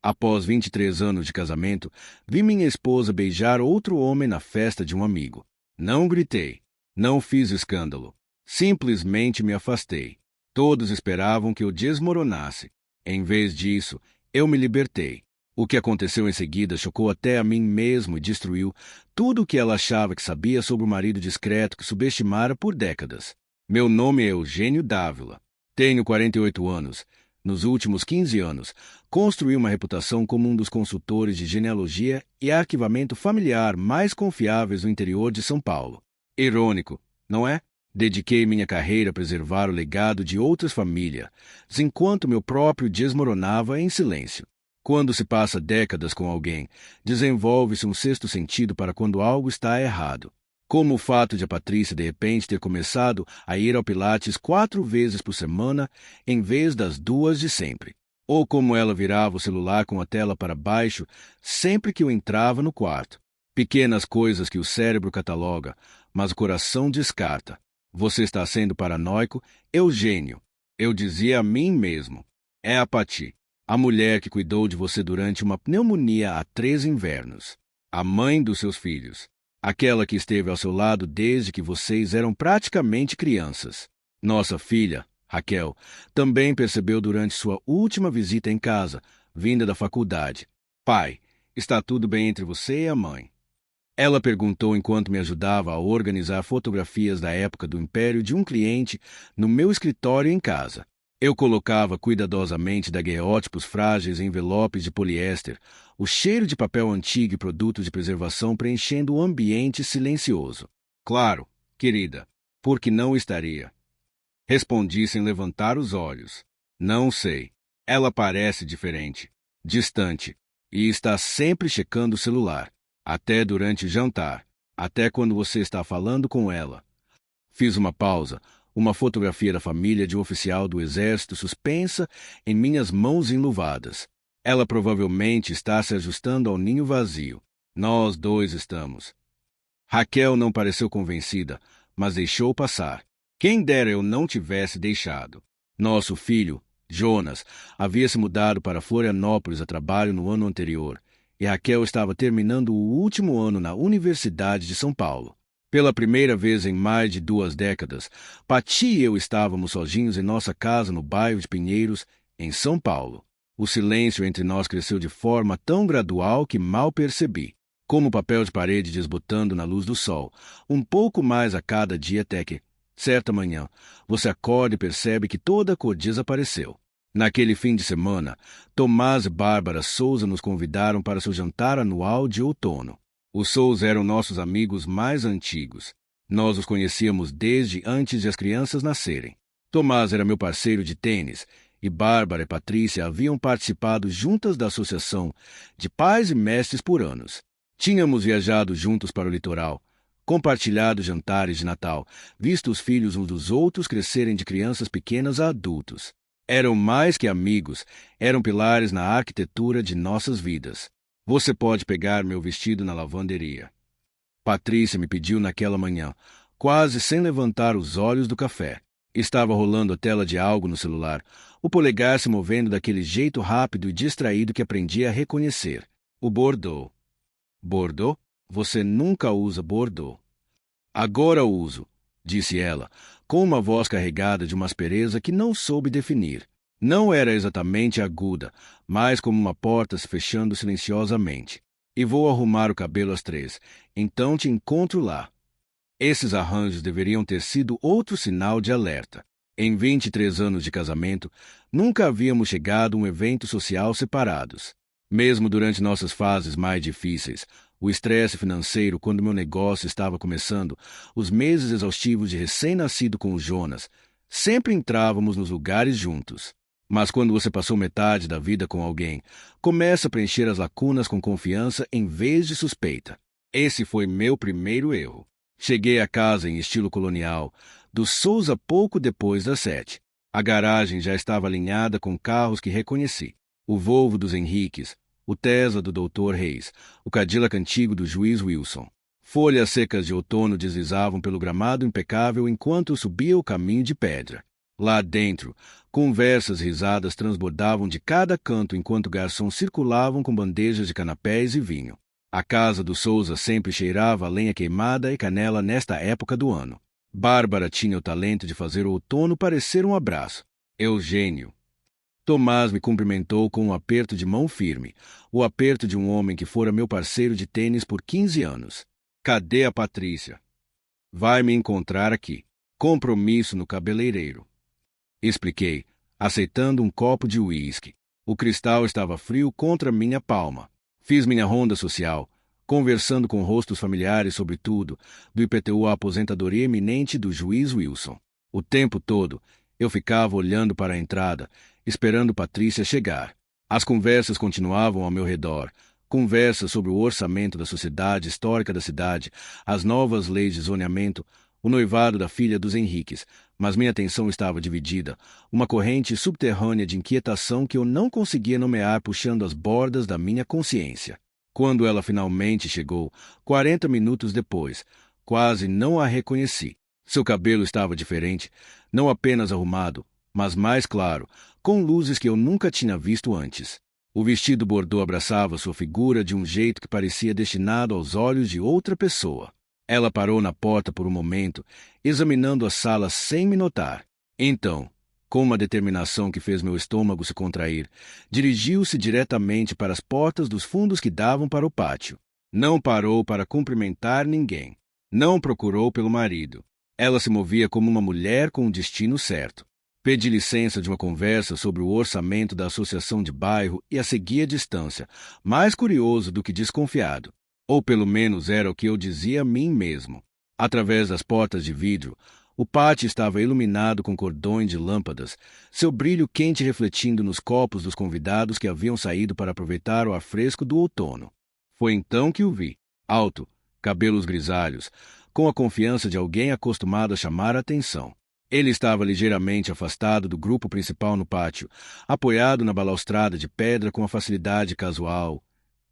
Após 23 anos de casamento, vi minha esposa beijar outro homem na festa de um amigo. Não gritei. Não fiz escândalo. Simplesmente me afastei. Todos esperavam que eu desmoronasse. Em vez disso, eu me libertei. O que aconteceu em seguida chocou até a mim mesmo e destruiu tudo o que ela achava que sabia sobre o marido discreto que subestimara por décadas. Meu nome é Eugênio Dávila. Tenho 48 anos. Nos últimos 15 anos, construí uma reputação como um dos consultores de genealogia e arquivamento familiar mais confiáveis no interior de São Paulo. Irônico, não é? Dediquei minha carreira a preservar o legado de outras famílias, enquanto meu próprio desmoronava em silêncio. Quando se passa décadas com alguém, desenvolve-se um sexto sentido para quando algo está errado. Como o fato de a Patrícia de repente ter começado a ir ao Pilates 4 vezes por semana em vez das 2 de sempre. Ou como ela virava o celular com a tela para baixo sempre que eu entrava no quarto. Pequenas coisas que o cérebro cataloga, mas o coração descarta. Você está sendo paranoico, Eugênio. Eu dizia a mim mesmo. É a Pati, a mulher que cuidou de você durante uma pneumonia há 3 invernos. A mãe dos seus filhos. Aquela que esteve ao seu lado desde que vocês eram praticamente crianças. Nossa filha, Raquel, também percebeu durante sua última visita em casa, vinda da faculdade. Pai, está tudo bem entre você e a mãe? Ela perguntou enquanto me ajudava a organizar fotografias da época do império de um cliente no meu escritório em casa. Eu colocava cuidadosamente daguerreótipos frágeis em envelopes de poliéster, o cheiro de papel antigo e produtos de preservação preenchendo o ambiente silencioso. Claro, querida, porque não estaria. Respondi sem levantar os olhos. Não sei. Ela parece diferente, distante, e está sempre checando o celular, até durante o jantar, até quando você está falando com ela. Fiz uma pausa. Uma fotografia da família de um oficial do exército suspensa em minhas mãos enluvadas. Ela provavelmente está se ajustando ao ninho vazio. Nós 2 estamos. Raquel não pareceu convencida, mas deixou passar. Quem dera eu não tivesse deixado. Nosso filho, Jonas, havia se mudado para Florianópolis a trabalho no ano anterior, e Raquel estava terminando o último ano na Universidade de São Paulo. Pela primeira vez em mais de 2 décadas, Pati e eu estávamos sozinhos em nossa casa no bairro de Pinheiros, em São Paulo. O silêncio entre nós cresceu de forma tão gradual que mal percebi, como papel de parede desbotando na luz do sol, um pouco mais a cada dia até que, certa manhã, você acorda e percebe que toda a cor desapareceu. Naquele fim de semana, Tomás e Bárbara Souza nos convidaram para seu jantar anual de outono. Os Souza eram nossos amigos mais antigos. Nós os conhecíamos desde antes de as crianças nascerem. Tomás era meu parceiro de tênis, e Bárbara e Patrícia haviam participado juntas da associação de pais e mestres por anos. Tínhamos viajado juntos para o litoral, compartilhado jantares de Natal, visto os filhos uns dos outros crescerem de crianças pequenas a adultos. Eram mais que amigos, eram pilares na arquitetura de nossas vidas. Você pode pegar meu vestido na lavanderia. Patrícia me pediu naquela manhã, quase sem levantar os olhos do café. Estava rolando a tela de algo no celular, o polegar se movendo daquele jeito rápido e distraído que aprendi a reconhecer. O Bordeaux. Bordeaux? Você nunca usa Bordeaux. Agora uso, disse ela, com uma voz carregada de uma aspereza que não soube definir. Não era exatamente aguda, mas como uma porta se fechando silenciosamente. E vou arrumar o cabelo às 3, então te encontro lá. Esses arranjos deveriam ter sido outro sinal de alerta. Em 23 anos de casamento, nunca havíamos chegado a um evento social separados. Mesmo durante nossas fases mais difíceis, o estresse financeiro quando meu negócio estava começando, os meses exaustivos de recém-nascido com o Jonas, sempre entrávamos nos lugares juntos. Mas quando você passou metade da vida com alguém, começa a preencher as lacunas com confiança em vez de suspeita. Esse foi meu primeiro erro. Cheguei a casa em estilo colonial, do Souza pouco depois das 7. A garagem já estava alinhada com carros que reconheci. O Volvo dos Henriques, o Tesla do Dr. Reis, o Cadillac antigo do Juiz Wilson. Folhas secas de outono deslizavam pelo gramado impecável enquanto eu subia o caminho de pedra. Lá dentro, conversas e risadas transbordavam de cada canto enquanto garçons circulavam com bandejas de canapés e vinho. A casa do Souza sempre cheirava a lenha queimada e canela nesta época do ano. Bárbara tinha o talento de fazer o outono parecer um abraço. Eugênio. Tomás me cumprimentou com um aperto de mão firme, o aperto de um homem que fora meu parceiro de tênis por 15 anos. Cadê a Patrícia? Vai me encontrar aqui. Compromisso no cabeleireiro. Expliquei, aceitando um copo de uísque. O cristal estava frio contra minha palma. Fiz minha ronda social, conversando com rostos familiares sobre tudo, do IPTU à aposentadoria iminente do juiz Wilson. O tempo todo, eu ficava olhando para a entrada, esperando Patrícia chegar. As conversas continuavam ao meu redor, conversas sobre o orçamento da sociedade histórica da cidade, as novas leis de zoneamento, o noivado da filha dos Henriques, mas minha atenção estava dividida, uma corrente subterrânea de inquietação que eu não conseguia nomear puxando as bordas da minha consciência. Quando ela finalmente chegou, 40 minutos depois, quase não a reconheci. Seu cabelo estava diferente, não apenas arrumado, mas mais claro, com luzes que eu nunca tinha visto antes. O vestido bordô abraçava sua figura de um jeito que parecia destinado aos olhos de outra pessoa. Ela parou na porta por um momento, examinando a sala sem me notar. Então, com uma determinação que fez meu estômago se contrair, dirigiu-se diretamente para as portas dos fundos que davam para o pátio. Não parou para cumprimentar ninguém. Não procurou pelo marido. Ela se movia como uma mulher com o destino certo. Pedi licença de uma conversa sobre o orçamento da associação de bairro e a segui à distância, mais curioso do que desconfiado. Ou pelo menos era o que eu dizia a mim mesmo. Através das portas de vidro, o pátio estava iluminado com cordões de lâmpadas, seu brilho quente refletindo nos copos dos convidados que haviam saído para aproveitar o ar fresco do outono. Foi então que o vi, alto, cabelos grisalhos, com a confiança de alguém acostumado a chamar a atenção. Ele estava ligeiramente afastado do grupo principal no pátio, apoiado na balaustrada de pedra com a facilidade casual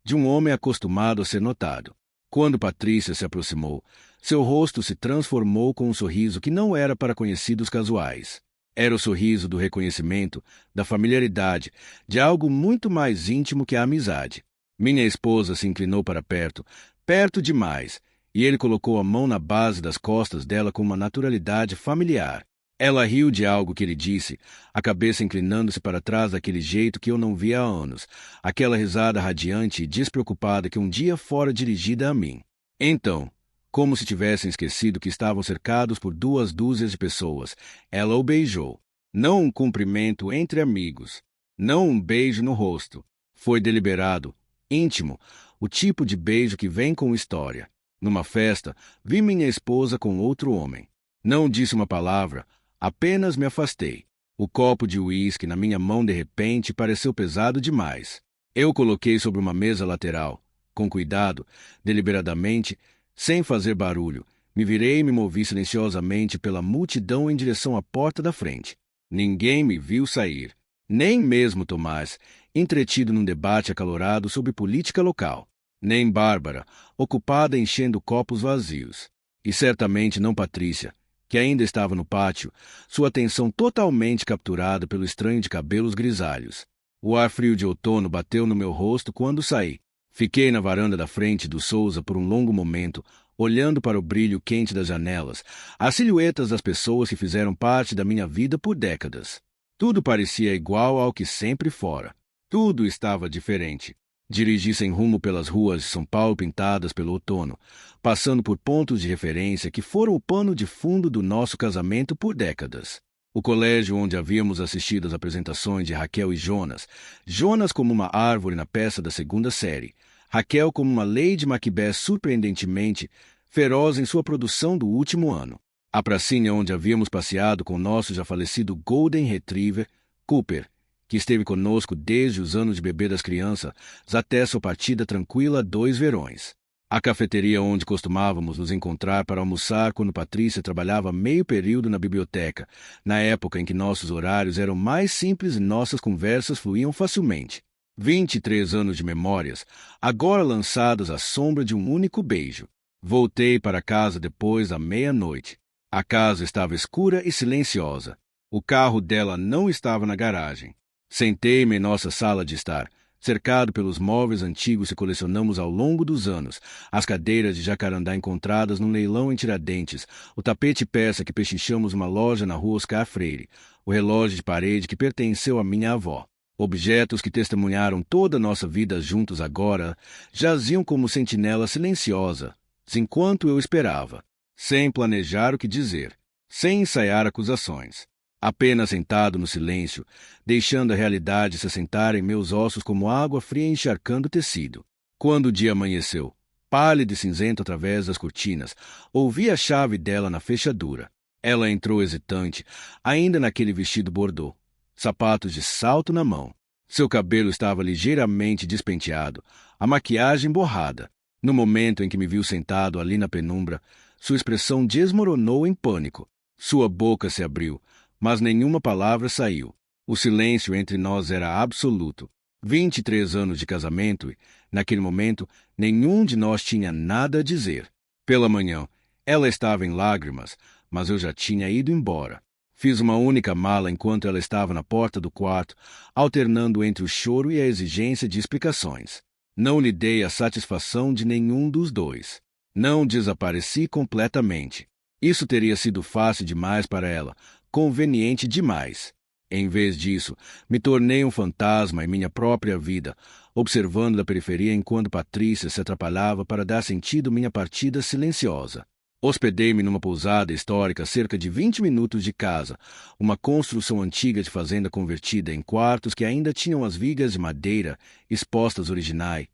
de um homem acostumado a ser notado. Quando Patrícia se aproximou, seu rosto se transformou com um sorriso que não era para conhecidos casuais. Era o sorriso do reconhecimento, da familiaridade, de algo muito mais íntimo que a amizade. Minha esposa se inclinou para perto, perto demais, e ele colocou a mão na base das costas dela com uma naturalidade familiar. Ela riu de algo que ele disse, a cabeça inclinando-se para trás daquele jeito que eu não via há anos, aquela risada radiante e despreocupada que um dia fora dirigida a mim. Então, como se tivessem esquecido que estavam cercados por 2 dúzias de pessoas, ela o beijou. Não um cumprimento entre amigos, não um beijo no rosto. Foi deliberado, íntimo, o tipo de beijo que vem com história. Numa festa, vi minha esposa com outro homem. Não disse uma palavra, apenas me afastei. O copo de uísque na minha mão de repente pareceu pesado demais. Eu coloquei sobre uma mesa lateral. Com cuidado, deliberadamente, sem fazer barulho, me virei e me movi silenciosamente pela multidão em direção à porta da frente. Ninguém me viu sair, nem mesmo Tomás, entretido num debate acalorado sobre política local, nem Bárbara, ocupada enchendo copos vazios. E certamente não Patrícia, que ainda estava no pátio, sua atenção totalmente capturada pelo estranho de cabelos grisalhos. O ar frio de outono bateu no meu rosto quando saí. Fiquei na varanda da frente do Souza por um longo momento, olhando para o brilho quente das janelas, as silhuetas das pessoas que fizeram parte da minha vida por décadas. Tudo parecia igual ao que sempre fora. Tudo estava diferente. Dirigi sem rumo pelas ruas de São Paulo pintadas pelo outono, passando por pontos de referência que foram o pano de fundo do nosso casamento por décadas. O colégio onde havíamos assistido às apresentações de Raquel e Jonas, Jonas como uma árvore na peça da 2ª série, Raquel como uma Lady Macbeth surpreendentemente feroz em sua produção do último ano. A pracinha onde havíamos passeado com o nosso já falecido Golden Retriever, Cooper, que esteve conosco desde os anos de bebê das crianças até sua partida tranquila há 2 verões. A cafeteria onde costumávamos nos encontrar para almoçar quando Patrícia trabalhava meio período na biblioteca, na época em que nossos horários eram mais simples e nossas conversas fluíam facilmente. 23 anos de memórias, agora lançadas à sombra de um único beijo. Voltei para casa depois da meia-noite. A casa estava escura e silenciosa. O carro dela não estava na garagem. Sentei-me em nossa sala de estar, cercado pelos móveis antigos que colecionamos ao longo dos anos, as cadeiras de jacarandá encontradas num leilão em Tiradentes, o tapete persa que pechinchamos numa loja na rua Oscar Freire, o relógio de parede que pertenceu à minha avó. Objetos que testemunharam toda a nossa vida juntos agora jaziam como sentinela silenciosa, enquanto eu esperava, sem planejar o que dizer, sem ensaiar acusações. Apenas sentado no silêncio, deixando a realidade se assentar em meus ossos como água fria encharcando o tecido. Quando o dia amanheceu, pálido e cinzento através das cortinas, ouvi a chave dela na fechadura. Ela entrou hesitante, ainda naquele vestido bordô, sapatos de salto na mão. Seu cabelo estava ligeiramente despenteado, a maquiagem borrada. No momento em que me viu sentado ali na penumbra, sua expressão desmoronou em pânico. Sua boca se abriu, mas nenhuma palavra saiu. O silêncio entre nós era absoluto. 23 anos de casamento e, naquele momento, nenhum de nós tinha nada a dizer. Pela manhã, ela estava em lágrimas, mas eu já tinha ido embora. Fiz uma única mala enquanto ela estava na porta do quarto, alternando entre o choro e a exigência de explicações. Não lhe dei a satisfação de nenhum dos dois. Não desapareci completamente. Isso teria sido fácil demais para ela, conveniente demais. Em vez disso, me tornei um fantasma em minha própria vida, observando da periferia enquanto Patrícia se atrapalhava para dar sentido à minha partida silenciosa. Hospedei-me numa pousada histórica a cerca de 20 minutos de casa, uma construção antiga de fazenda convertida em quartos que ainda tinham as vigas de madeira expostas originais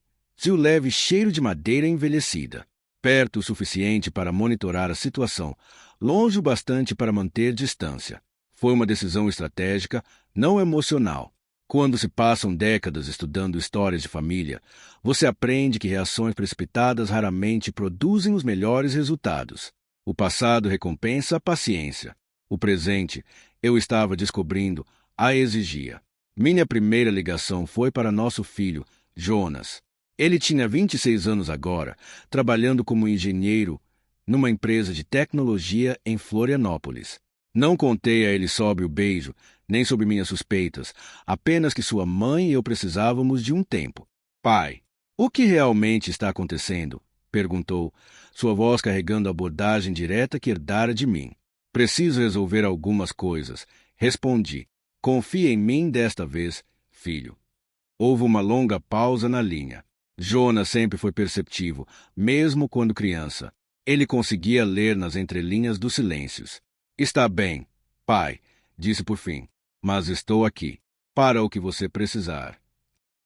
e o leve cheiro de madeira envelhecida. Perto o suficiente para monitorar a situação, longe o bastante para manter distância. Foi uma decisão estratégica, não emocional. Quando se passam décadas estudando histórias de família, você aprende que reações precipitadas raramente produzem os melhores resultados. O passado recompensa a paciência. O presente, eu estava descobrindo, a exigia. Minha primeira ligação foi para nosso filho, Jonas. Ele tinha 26 anos agora, trabalhando como engenheiro numa empresa de tecnologia em Florianópolis. Não contei a ele sobre o beijo, nem sobre minhas suspeitas, apenas que sua mãe e eu precisávamos de um tempo. Pai, o que realmente está acontecendo? Perguntou, sua voz carregando a abordagem direta que herdara de mim. Preciso resolver algumas coisas, respondi. Confia em mim desta vez, filho. Houve uma longa pausa na linha. Jonas sempre foi perceptivo, mesmo quando criança. Ele conseguia ler nas entrelinhas dos silêncios. Está bem, pai, disse por fim, mas estou aqui, para o que você precisar.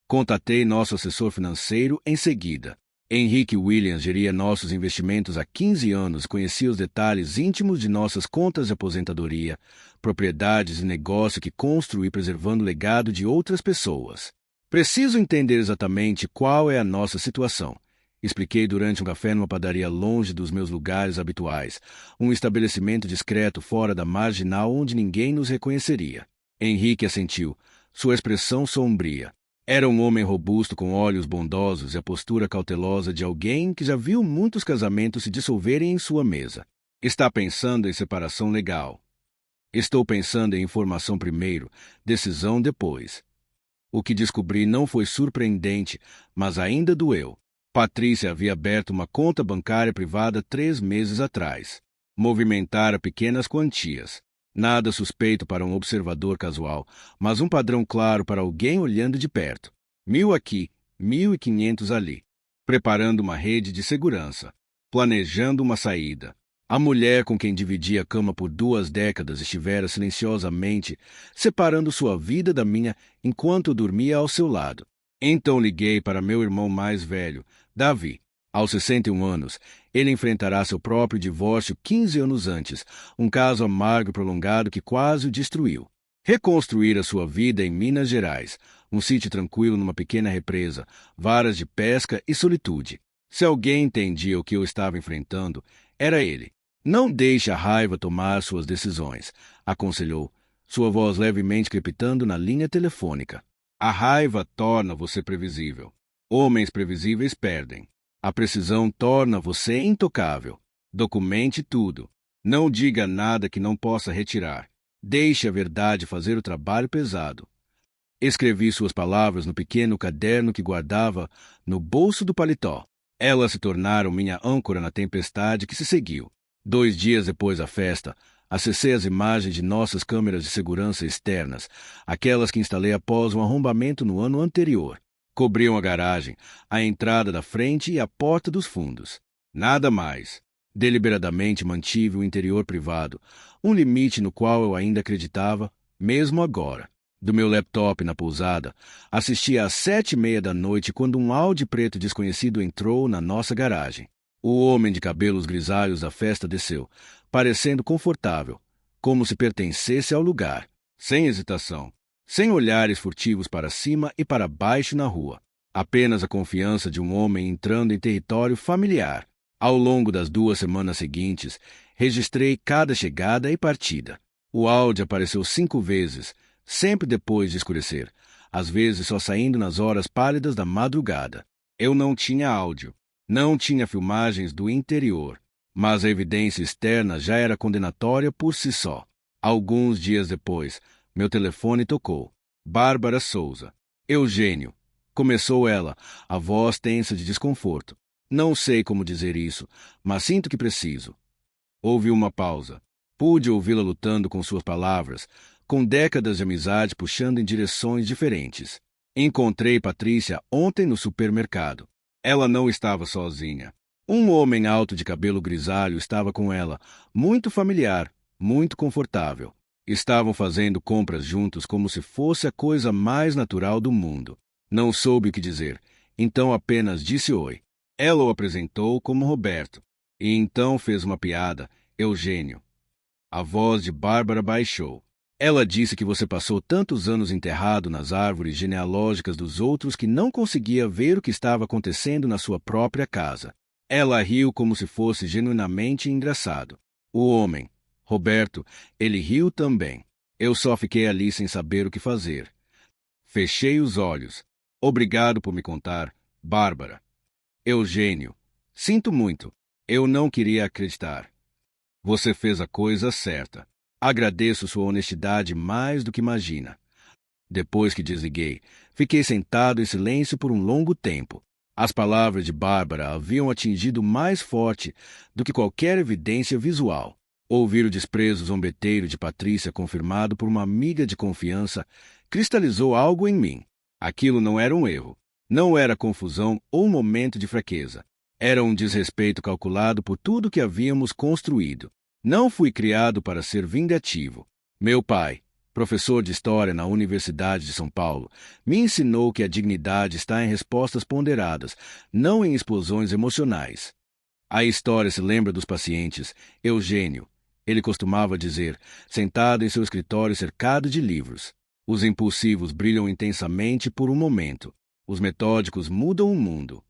Contatei nosso assessor financeiro em seguida. Henrique Williams geria nossos investimentos há 15 anos e conhecia os detalhes íntimos de nossas contas de aposentadoria, propriedades e negócio que construí preservando o legado de outras pessoas. Preciso entender exatamente qual é a nossa situação. Expliquei durante um café numa padaria longe dos meus lugares habituais, um estabelecimento discreto fora da marginal onde ninguém nos reconheceria. Henrique assentiu, sua expressão sombria. Era um homem robusto com olhos bondosos e a postura cautelosa de alguém que já viu muitos casamentos se dissolverem em sua mesa. Está pensando em separação legal. Estou pensando em informação primeiro, decisão depois. O que descobri não foi surpreendente, mas ainda doeu. Patrícia havia aberto uma conta bancária privada 3 meses atrás. Movimentara pequenas quantias. Nada suspeito para um observador casual, mas um padrão claro para alguém olhando de perto. 1.000 aqui, 1.500 ali. Preparando uma rede de segurança. Planejando uma saída. A mulher com quem dividia a cama por 2 décadas estivera silenciosamente separando sua vida da minha enquanto eu dormia ao seu lado. Então liguei para meu irmão mais velho, Davi. Aos 61 anos, ele enfrentará seu próprio divórcio 15 anos antes, um caso amargo e prolongado que quase o destruiu. Reconstruir a sua vida em Minas Gerais, um sítio tranquilo numa pequena represa, varas de pesca e solitude. Se alguém entendia o que eu estava enfrentando, era ele. Não deixe a raiva tomar suas decisões, aconselhou, sua voz levemente crepitando na linha telefônica. A raiva torna você previsível. Homens previsíveis perdem. A precisão torna você intocável. Documente tudo. Não diga nada que não possa retirar. Deixe a verdade fazer o trabalho pesado. Escrevi suas palavras no pequeno caderno que guardava no bolso do paletó. Elas se tornaram minha âncora na tempestade que se seguiu. 2 dias depois da festa, acessei as imagens de nossas câmeras de segurança externas, aquelas que instalei após um arrombamento no ano anterior. Cobriam a garagem, a entrada da frente e a porta dos fundos. Nada mais. Deliberadamente mantive o interior privado, um limite no qual eu ainda acreditava, mesmo agora. Do meu laptop na pousada, assistia às 7h30 da noite quando um Audi preto desconhecido entrou na nossa garagem. O homem de cabelos grisalhos da festa desceu, parecendo confortável, como se pertencesse ao lugar, sem hesitação, sem olhares furtivos para cima e para baixo na rua. Apenas a confiança de um homem entrando em território familiar. Ao longo das 2 semanas seguintes, registrei cada chegada e partida. O Audi apareceu 5 vezes, sempre depois de escurecer, às vezes só saindo nas horas pálidas da madrugada. Eu não tinha áudio, não tinha filmagens do interior, mas a evidência externa já era condenatória por si só. Alguns dias depois, meu telefone tocou. Bárbara Souza. Eugênio. Começou ela, a voz tensa de desconforto. Não sei como dizer isso, mas sinto que preciso. Houve uma pausa. Pude ouvi-la lutando com suas palavras, com décadas de amizade puxando em direções diferentes. Encontrei Patrícia ontem no supermercado. Ela não estava sozinha. Um homem alto de cabelo grisalho estava com ela, muito familiar, muito confortável. Estavam fazendo compras juntos como se fosse a coisa mais natural do mundo. Não soube o que dizer, então apenas disse oi. Ela o apresentou como Roberto, e então fez uma piada, Eugênio. A voz de Bárbara baixou. Ela disse que você passou tantos anos enterrado nas árvores genealógicas dos outros que não conseguia ver o que estava acontecendo na sua própria casa. Ela riu como se fosse genuinamente engraçado. O homem, Roberto, ele riu também. Eu só fiquei ali sem saber o que fazer. Fechei os olhos. Obrigado por me contar, Bárbara. Eugênio. Sinto muito. Eu não queria acreditar. Você fez a coisa certa. Agradeço sua honestidade mais do que imagina. Depois que desliguei, fiquei sentado em silêncio por um longo tempo. As palavras de Bárbara haviam atingido mais forte do que qualquer evidência visual. Ouvir o desprezo zombeteiro de Patrícia confirmado por uma amiga de confiança cristalizou algo em mim. Aquilo não era um erro. Não era confusão ou momento de fraqueza. Era um desrespeito calculado por tudo que havíamos construído. Não fui criado para ser vingativo. Meu pai, professor de História na Universidade de São Paulo, me ensinou que a dignidade está em respostas ponderadas, não em explosões emocionais. A história se lembra dos pacientes. Eugênio, ele costumava dizer, sentado em seu escritório cercado de livros. Os impulsivos brilham intensamente por um momento. Os metódicos mudam o mundo.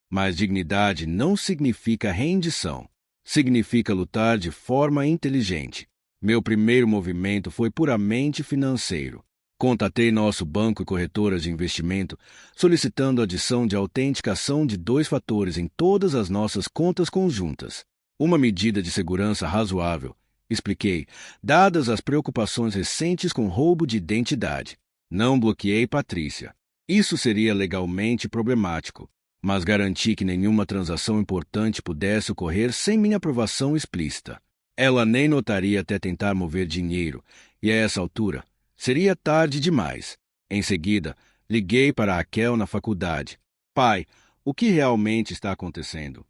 Mas dignidade não significa rendição. Significa lutar de forma inteligente. Meu primeiro movimento foi puramente financeiro. Contatei nosso banco e corretora de investimento, solicitando a adição de autenticação de 2 fatores em todas as nossas contas conjuntas. Uma medida de segurança razoável, expliquei, dadas as preocupações recentes com roubo de identidade. Não bloqueei Patrícia. Isso seria legalmente problemático, mas garanti que nenhuma transação importante pudesse ocorrer sem minha aprovação explícita. Ela nem notaria até tentar mover dinheiro, e a essa altura seria tarde demais. Em seguida, liguei para Raquel na faculdade. Pai, o que realmente está acontecendo?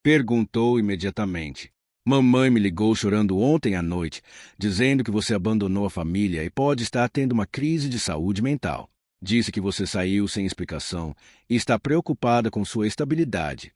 Perguntou imediatamente. Mamãe me ligou chorando ontem à noite, dizendo que você abandonou a família e pode estar tendo uma crise de saúde mental. Disse que você saiu sem explicação e está preocupada com sua estabilidade.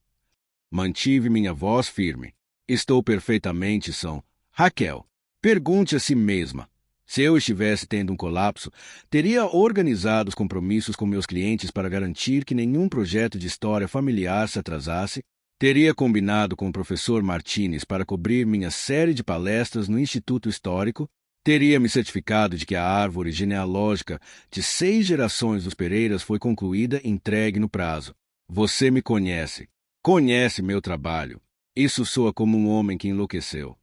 Mantive minha voz firme. Estou perfeitamente são. Raquel, pergunte a si mesma. Se eu estivesse tendo um colapso, teria organizado os compromissos com meus clientes para garantir que nenhum projeto de história familiar se atrasasse? Teria combinado com o professor Martínez para cobrir minha série de palestras no Instituto Histórico? Teria me certificado de que a árvore genealógica de 6 gerações dos Pereiras foi concluída e entregue no prazo? Você me conhece. Conhece meu trabalho. Isso soa como um homem que enlouqueceu.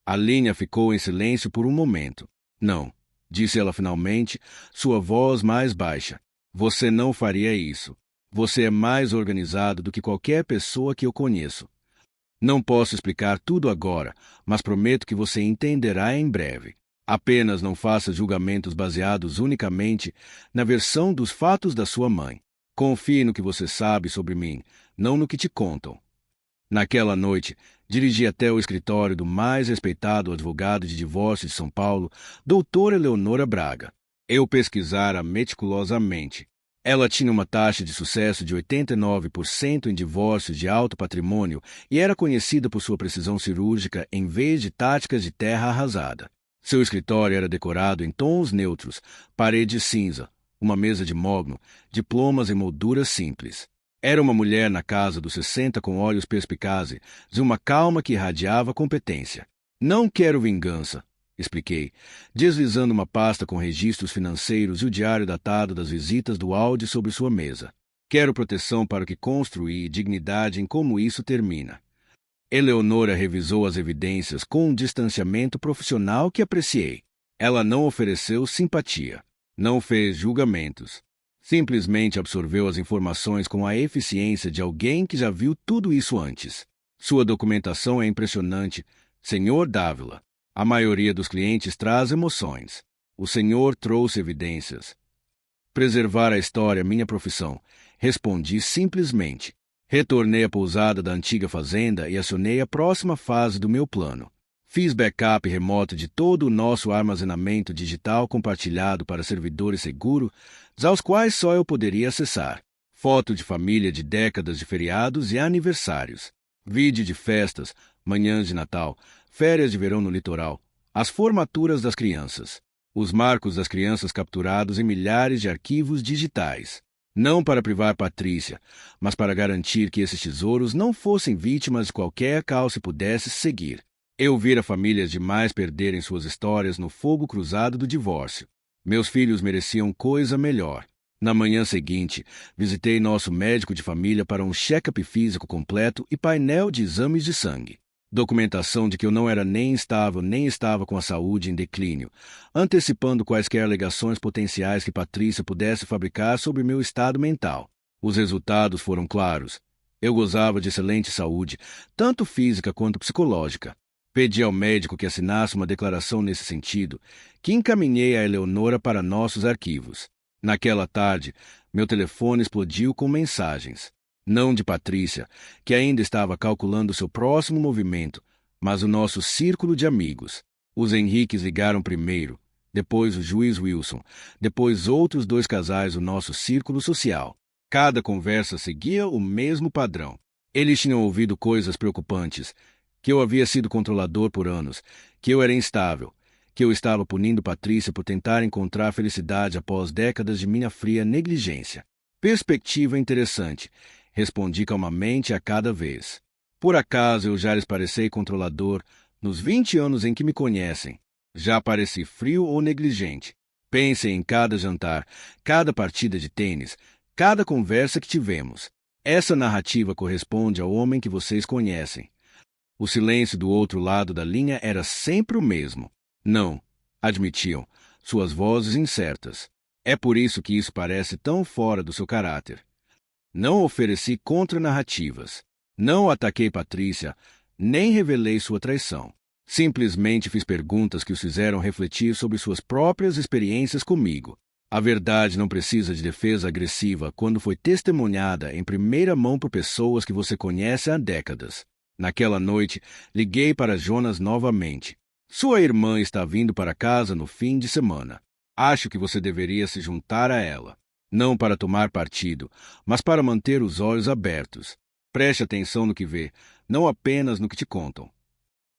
A linha ficou em silêncio por um momento. Não, disse ela finalmente, sua voz mais baixa. Você não faria isso. Você é mais organizado do que qualquer pessoa que eu conheço. Não posso explicar tudo agora, mas prometo que você entenderá em breve. Apenas não faça julgamentos baseados unicamente na versão dos fatos da sua mãe. Confie no que você sabe sobre mim, não no que te contam. Naquela noite, dirigi até o escritório do mais respeitado advogado de divórcio de São Paulo, doutora Eleonora Braga. Eu pesquisara meticulosamente. Ela tinha uma taxa de sucesso de 89% em divórcios de alto patrimônio e era conhecida por sua precisão cirúrgica em vez de táticas de terra arrasada. Seu escritório era decorado em tons neutros, parede cinza, uma mesa de mogno, diplomas em molduras simples. Era uma mulher na casa dos 60 com olhos perspicazes e uma calma que irradiava competência. Não quero vingança, expliquei, deslizando uma pasta com registros financeiros e o diário datado das visitas do Aldi sobre sua mesa. Quero proteção para o que construí e dignidade em como isso termina. Eleonora revisou as evidências com um distanciamento profissional que apreciei. Ela não ofereceu simpatia. Não fez julgamentos. Simplesmente absorveu as informações com a eficiência de alguém que já viu tudo isso antes. Sua documentação é impressionante, Sr. Dávila. A maioria dos clientes traz emoções. O senhor trouxe evidências. Preservar a história é minha profissão. Respondi simplesmente. Retornei à pousada da antiga fazenda e acionei a próxima fase do meu plano. Fiz backup remoto de todo o nosso armazenamento digital compartilhado para servidores seguros, aos quais só eu poderia acessar. Foto de família de décadas de feriados e aniversários. Vídeo de festas, manhãs de Natal, férias de verão no litoral, as formaturas das crianças. Os marcos das crianças capturados em milhares de arquivos digitais. Não para privar Patrícia, mas para garantir que esses tesouros não fossem vítimas de qualquer caos que pudesse seguir. Eu vira famílias demais perderem suas histórias no fogo cruzado do divórcio. Meus filhos mereciam coisa melhor. Na manhã seguinte, visitei nosso médico de família para um check-up físico completo e painel de exames de sangue. Documentação de que eu não era nem instável nem estava com a saúde em declínio, antecipando quaisquer alegações potenciais que Patrícia pudesse fabricar sobre meu estado mental. Os resultados foram claros. Eu gozava de excelente saúde, tanto física quanto psicológica. Pedi ao médico que assinasse uma declaração nesse sentido, que encaminhei a Eleonora para nossos arquivos. Naquela tarde, meu telefone explodiu com mensagens. Não de Patrícia, que ainda estava calculando seu próximo movimento, mas o nosso círculo de amigos. Os Henriques ligaram primeiro, depois o juiz Wilson, depois outros 2 casais do nosso círculo social. Cada conversa seguia o mesmo padrão. Eles tinham ouvido coisas preocupantes, que eu havia sido controlador por anos, que eu era instável, que eu estava punindo Patrícia por tentar encontrar felicidade após décadas de minha fria negligência. Perspectiva interessante, respondi calmamente a cada vez. Por acaso eu já lhes parecei controlador nos 20 anos em que me conhecem? Já pareci frio ou negligente? Pensem em cada jantar, cada partida de tênis, cada conversa que tivemos. Essa narrativa corresponde ao homem que vocês conhecem. O silêncio do outro lado da linha era sempre o mesmo. Não, admitiam, suas vozes incertas. É por isso que isso parece tão fora do seu caráter. Não ofereci contranarrativas. Não ataquei Patrícia, nem revelei sua traição. Simplesmente fiz perguntas que os fizeram refletir sobre suas próprias experiências comigo. A verdade não precisa de defesa agressiva quando foi testemunhada em primeira mão por pessoas que você conhece há décadas. Naquela noite, liguei para Jonas novamente. Sua irmã está vindo para casa no fim de semana. Acho que você deveria se juntar a ela. Não para tomar partido, mas para manter os olhos abertos. Preste atenção no que vê, não apenas no que te contam.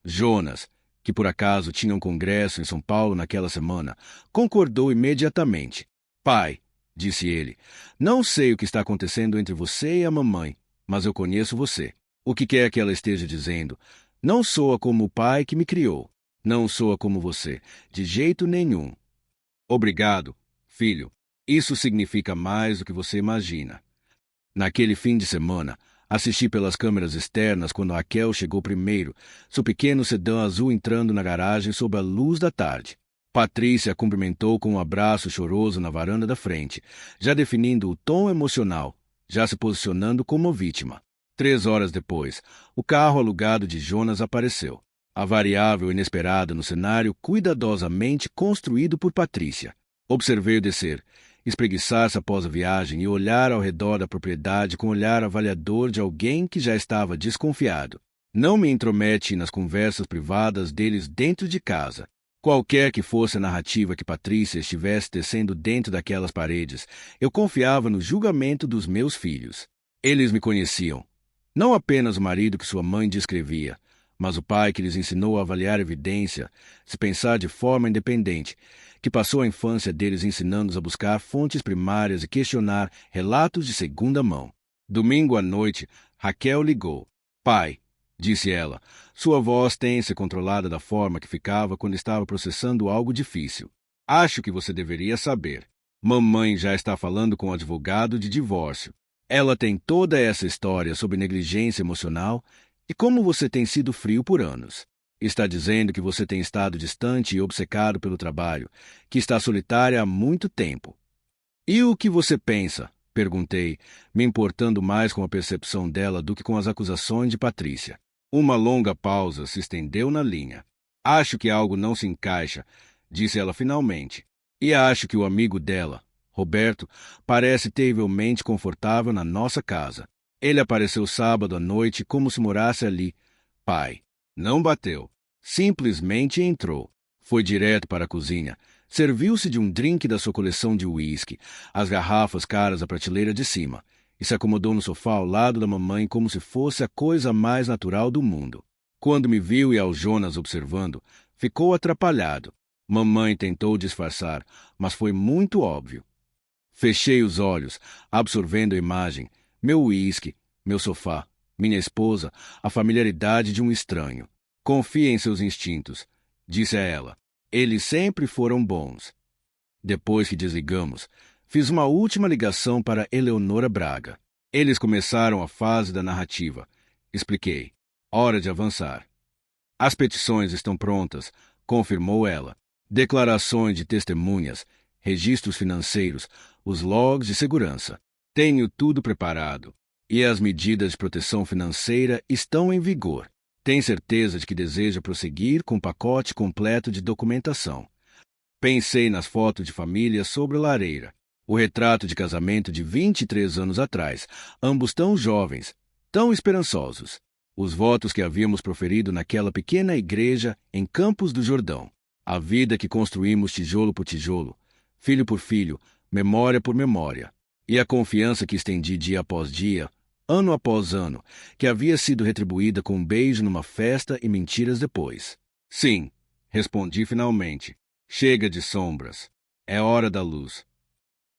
Jonas, que por acaso tinha um congresso em São Paulo naquela semana, concordou imediatamente. Pai, disse ele, não sei o que está acontecendo entre você e a mamãe, mas eu conheço você. O que quer que ela esteja dizendo, não soa como o pai que me criou. Não soa como você, de jeito nenhum. Obrigado, filho. Isso significa mais do que você imagina. Naquele fim de semana, Assisti pelas câmeras externas quando Raquel chegou primeiro, seu pequeno sedã azul entrando na garagem sob a luz da tarde. Patrícia a cumprimentou com um abraço choroso na varanda da frente, já definindo o tom emocional, já se posicionando como vítima. 3 horas depois, o carro alugado de Jonas apareceu. A variável inesperada no cenário cuidadosamente construído por Patrícia. Observei-o descer, espreguiçar-se após a viagem e olhar ao redor da propriedade com olhar avaliador de alguém que já estava desconfiado. Não me intromete nas conversas privadas deles dentro de casa. Qualquer que fosse a narrativa que Patrícia estivesse tecendo dentro daquelas paredes, eu confiava no julgamento dos meus filhos. Eles me conheciam. Não apenas o marido que sua mãe descrevia, mas o pai que lhes ensinou a avaliar evidência, se pensar de forma independente, que passou a infância deles ensinando-os a buscar fontes primárias e questionar relatos de segunda mão. Domingo à noite, Raquel ligou. Pai, disse ela, sua voz tensa e controlada da forma que ficava quando estava processando algo difícil. Acho que você deveria saber. Mamãe já está falando com o advogado de divórcio. Ela tem toda essa história sobre negligência emocional e como você tem sido frio por anos. Está dizendo que você tem estado distante e obcecado pelo trabalho, que está solitária há muito tempo. E o que você pensa? Perguntei, me importando mais com a percepção dela do que com as acusações de Patrícia. Uma longa pausa se estendeu na linha. Acho que algo não se encaixa, disse ela finalmente. E acho que o amigo dela, Roberto, parece terrivelmente confortável na nossa casa. Ele apareceu sábado à noite como se morasse ali. Pai. Não bateu. Simplesmente entrou. Foi direto para a cozinha. Serviu-se de um drink da sua coleção de uísque, as garrafas caras à prateleira de cima, e se acomodou no sofá ao lado da mamãe como se fosse a coisa mais natural do mundo. Quando me viu e ao Jonas observando, ficou atrapalhado. Mamãe tentou disfarçar, mas foi muito óbvio. Fechei os olhos, absorvendo a imagem, meu uísque, meu sofá, minha esposa, a familiaridade de um estranho. Confie em seus instintos, disse a ela. Eles sempre foram bons. Depois que desligamos, fiz uma última ligação para Eleonora Braga. Eles começaram a fase da narrativa. Expliquei. Hora de avançar. As petições estão prontas, confirmou ela. Declarações de testemunhas, registros financeiros, os logs de segurança. Tenho tudo preparado. E as medidas de proteção financeira estão em vigor. Tem certeza de que deseja prosseguir com o pacote completo de documentação. Pensei nas fotos de família sobre a lareira. O retrato de casamento de 23 anos atrás, ambos tão jovens, tão esperançosos. Os votos que havíamos proferido naquela pequena igreja em Campos do Jordão. A vida que construímos tijolo por tijolo, filho por filho, memória por memória. E a confiança que estendi dia após dia, ano após ano, que havia sido retribuída com um beijo numa festa e mentiras depois. Sim, respondi finalmente. Chega de sombras. É hora da luz.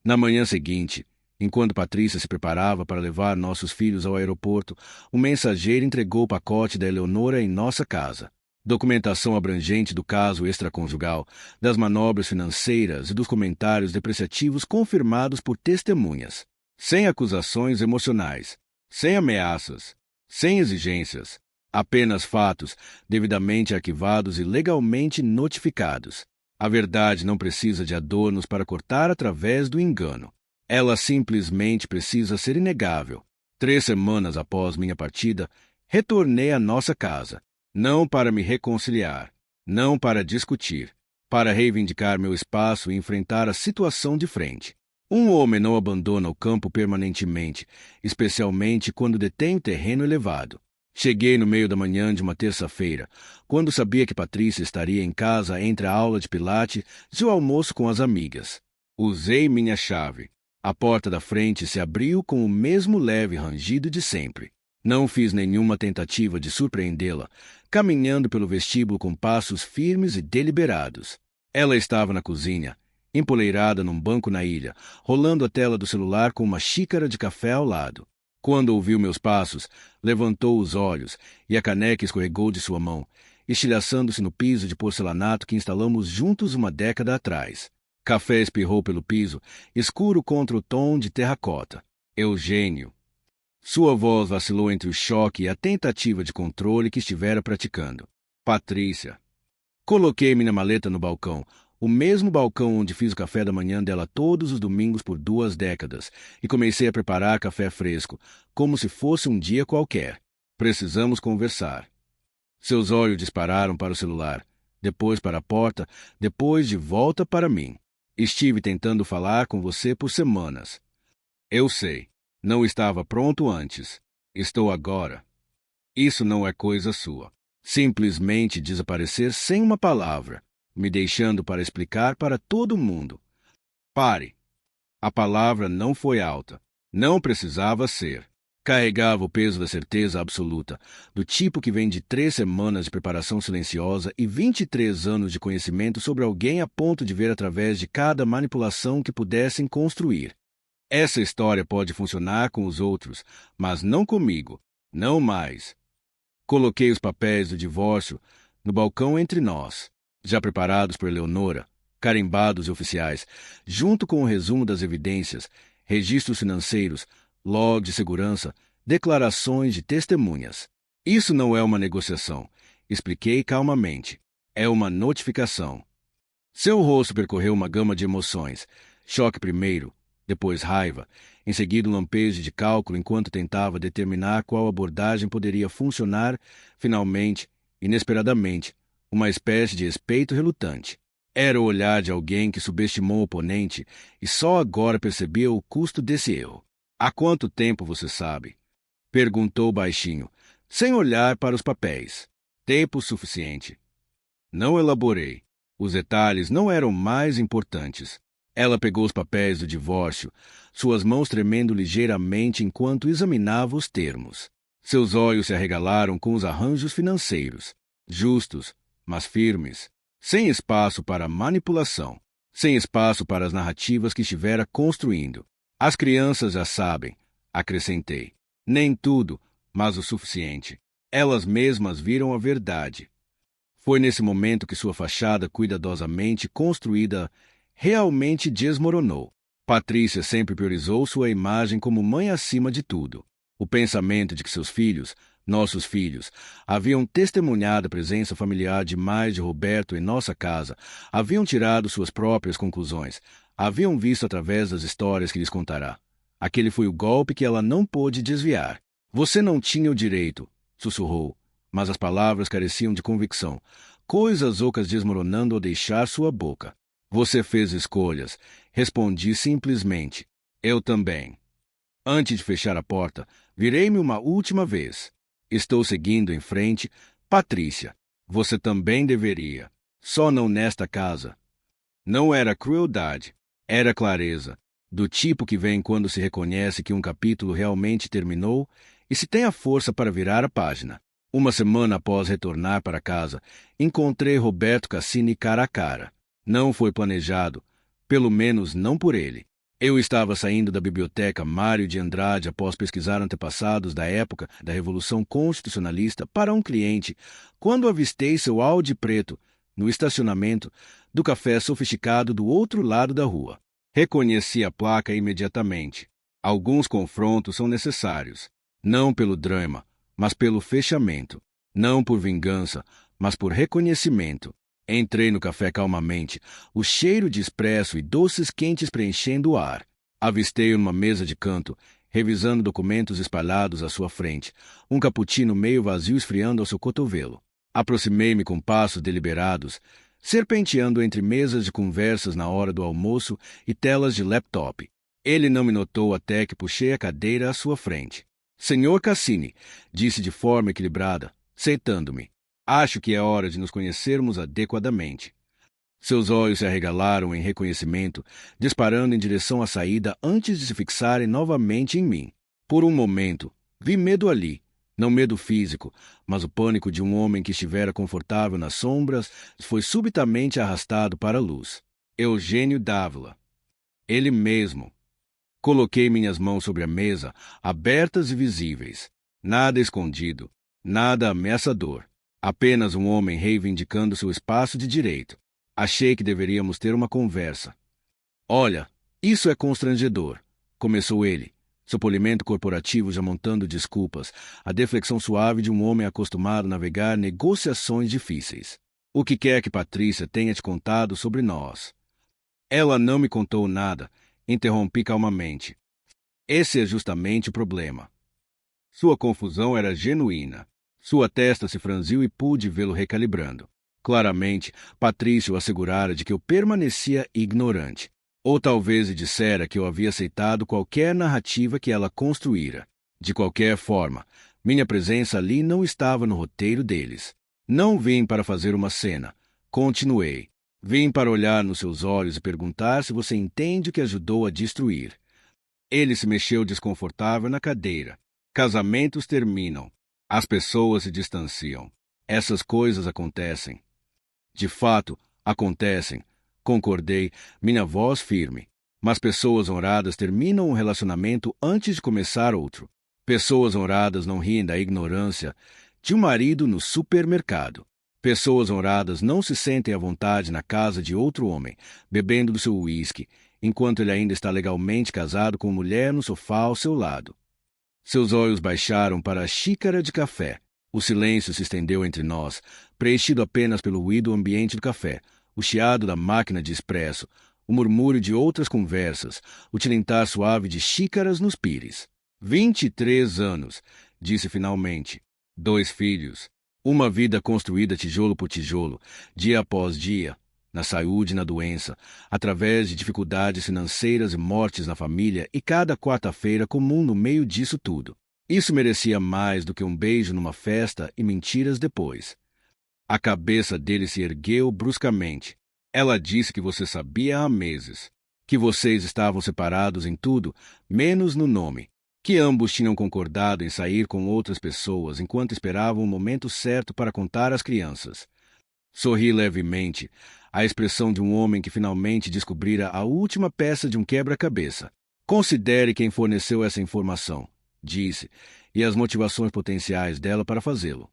Na manhã seguinte, enquanto Patrícia se preparava para levar nossos filhos ao aeroporto, um mensageiro entregou o pacote da Eleonora em nossa casa. Documentação abrangente do caso extraconjugal, das manobras financeiras e dos comentários depreciativos confirmados por testemunhas. Sem acusações emocionais. Sem ameaças, sem exigências, apenas fatos devidamente arquivados e legalmente notificados. A verdade não precisa de adornos para cortar através do engano. Ela simplesmente precisa ser inegável. 3 semanas após minha partida, retornei à nossa casa, não para me reconciliar, não para discutir, para reivindicar meu espaço e enfrentar a situação de frente. Um homem não abandona o campo permanentemente, especialmente quando detém terreno elevado. Cheguei no meio da manhã de uma terça-feira, quando sabia que Patrícia estaria em casa entre a aula de pilates e o almoço com as amigas. Usei minha chave. A porta da frente se abriu com o mesmo leve rangido de sempre. Não fiz nenhuma tentativa de surpreendê-la, caminhando pelo vestíbulo com passos firmes e deliberados. Ela estava na cozinha, empoleirada num banco na ilha, rolando a tela do celular com uma xícara de café ao lado. Quando ouviu meus passos, levantou os olhos e a caneca escorregou de sua mão, estilhaçando-se no piso de porcelanato que instalamos juntos uma década atrás. Café espirrou pelo piso, escuro contra o tom de terracota. Eugênio. Sua voz vacilou entre o choque e a tentativa de controle que estivera praticando. Patrícia. Coloquei minha maleta no balcão, o mesmo balcão onde fiz o café da manhã dela todos os domingos por 2 décadas, e comecei a preparar café fresco, como se fosse um dia qualquer. Precisamos conversar. Seus olhos dispararam para o celular, depois para a porta, depois de volta para mim. Estive tentando falar com você por semanas. Eu sei. Não estava pronto antes. Estou agora. Isso não é coisa sua. Simplesmente desaparecer sem uma palavra, me deixando para explicar para todo mundo. Pare. A palavra não foi alta. Não precisava ser. Carregava o peso da certeza absoluta, do tipo que vem de 3 semanas de preparação silenciosa e 23 anos de conhecimento sobre alguém a ponto de ver através de cada manipulação que pudessem construir. Essa história pode funcionar com os outros, mas não comigo. Não mais. Coloquei os papéis do divórcio no balcão entre nós, já preparados por Eleonora, carimbados e oficiais, junto com o resumo das evidências, registros financeiros, log de segurança, declarações de testemunhas. Isso não é uma negociação, expliquei calmamente. É uma notificação. Seu rosto percorreu uma gama de emoções. Choque primeiro, depois raiva, em seguida um lampejo de cálculo enquanto tentava determinar qual abordagem poderia funcionar, finalmente, inesperadamente, uma espécie de respeito relutante. Era o olhar de alguém que subestimou o oponente e só agora percebia o custo desse erro. Há quanto tempo você sabe? Perguntou baixinho, sem olhar para os papéis. Tempo suficiente. Não elaborei. Os detalhes não eram mais importantes. Ela pegou os papéis do divórcio, suas mãos tremendo ligeiramente enquanto examinava os termos. Seus olhos se arregalaram com os arranjos financeiros, justos, mas firmes, sem espaço para manipulação, sem espaço para as narrativas que estivera construindo. As crianças já sabem, acrescentei. Nem tudo, mas o suficiente. Elas mesmas viram a verdade. Foi nesse momento que sua fachada cuidadosamente construída realmente desmoronou. Patrícia sempre priorizou sua imagem como mãe acima de tudo. O pensamento de que seus filhos, nossos filhos, haviam testemunhado a presença familiar demais de Roberto em nossa casa, haviam tirado suas próprias conclusões, haviam visto através das histórias que lhes contará. Aquele foi o golpe que ela não pôde desviar. Você não tinha o direito, sussurrou, mas as palavras careciam de convicção, coisas ocas desmoronando ao deixar sua boca. Você fez escolhas. Respondi simplesmente. Eu também. Antes de fechar a porta, virei-me uma última vez. Estou seguindo em frente. Patrícia, você também deveria. Só não nesta casa. Não era crueldade. Era clareza. Do tipo que vem quando se reconhece que um capítulo realmente terminou e se tem a força para virar a página. Uma semana após retornar para casa, encontrei Roberto Cassini cara a cara. Não foi planejado, pelo menos não por ele. Eu estava saindo da biblioteca Mário de Andrade após pesquisar antepassados da época da Revolução Constitucionalista para um cliente, quando avistei seu Audi preto no estacionamento do café sofisticado do outro lado da rua. Reconheci a placa imediatamente. Alguns confrontos são necessários, não pelo drama, mas pelo fechamento, não por vingança, mas por reconhecimento. Entrei no café calmamente, o cheiro de expresso e doces quentes preenchendo o ar. Avistei-o numa mesa de canto, revisando documentos espalhados à sua frente, um cappuccino meio vazio esfriando ao seu cotovelo. Aproximei-me com passos deliberados, serpenteando entre mesas de conversas na hora do almoço e telas de laptop. Ele não me notou até que puxei a cadeira à sua frente. Senhor Cassini, disse de forma equilibrada, sentando-me. Acho que é hora de nos conhecermos adequadamente. Seus olhos se arregalaram em reconhecimento, disparando em direção à saída antes de se fixarem novamente em mim. Por um momento, vi medo ali, não medo físico, mas o pânico de um homem que estivera confortável nas sombras foi subitamente arrastado para a luz. Eugênio Dávila. Ele mesmo. Coloquei minhas mãos sobre a mesa, abertas e visíveis. Nada escondido, nada ameaçador. Apenas um homem reivindicando seu espaço de direito. Achei que deveríamos ter uma conversa. Olha, isso é constrangedor, começou ele, seu polimento corporativo já montando desculpas, a deflexão suave de um homem acostumado a navegar negociações difíceis. O que quer que Patrícia tenha te contado sobre nós? Ela não me contou nada, interrompi calmamente. Esse é justamente o problema. Sua confusão era genuína. Sua testa se franziu e pude vê-lo recalibrando. Claramente, Patrício assegurara de que eu permanecia ignorante. Ou talvez lhe dissera que eu havia aceitado qualquer narrativa que ela construíra. De qualquer forma, minha presença ali não estava no roteiro deles. Não vim para fazer uma cena. Continuei. Vim para olhar nos seus olhos e perguntar se você entende o que ajudou a destruir. Ele se mexeu desconfortável na cadeira. Casamentos terminam. As pessoas se distanciam. Essas coisas acontecem. De fato, acontecem. Concordei, minha voz firme. Mas pessoas honradas terminam um relacionamento antes de começar outro. Pessoas honradas não riem da ignorância de um marido no supermercado. Pessoas honradas não se sentem à vontade na casa de outro homem, bebendo do seu uísque, enquanto ele ainda está legalmente casado com mulher no sofá ao seu lado. Seus olhos baixaram para a xícara de café. O silêncio se estendeu entre nós, preenchido apenas pelo ruído ambiente do café, o chiado da máquina de expresso, o murmúrio de outras conversas, o tilintar suave de xícaras nos pires. 23 anos, disse finalmente. 2 filhos. Uma vida construída tijolo por tijolo, dia após dia, na saúde e na doença, através de dificuldades financeiras e mortes na família e cada quarta-feira comum no meio disso tudo. Isso merecia mais do que um beijo numa festa e mentiras depois. A cabeça dele se ergueu bruscamente. Ela disse que você sabia há meses, que vocês estavam separados em tudo, menos no nome, que ambos tinham concordado em sair com outras pessoas enquanto esperavam o momento certo para contar às crianças. Sorri levemente, a expressão de um homem que finalmente descobrira a última peça de um quebra-cabeça. Considere quem forneceu essa informação, disse, e as motivações potenciais dela para fazê-lo.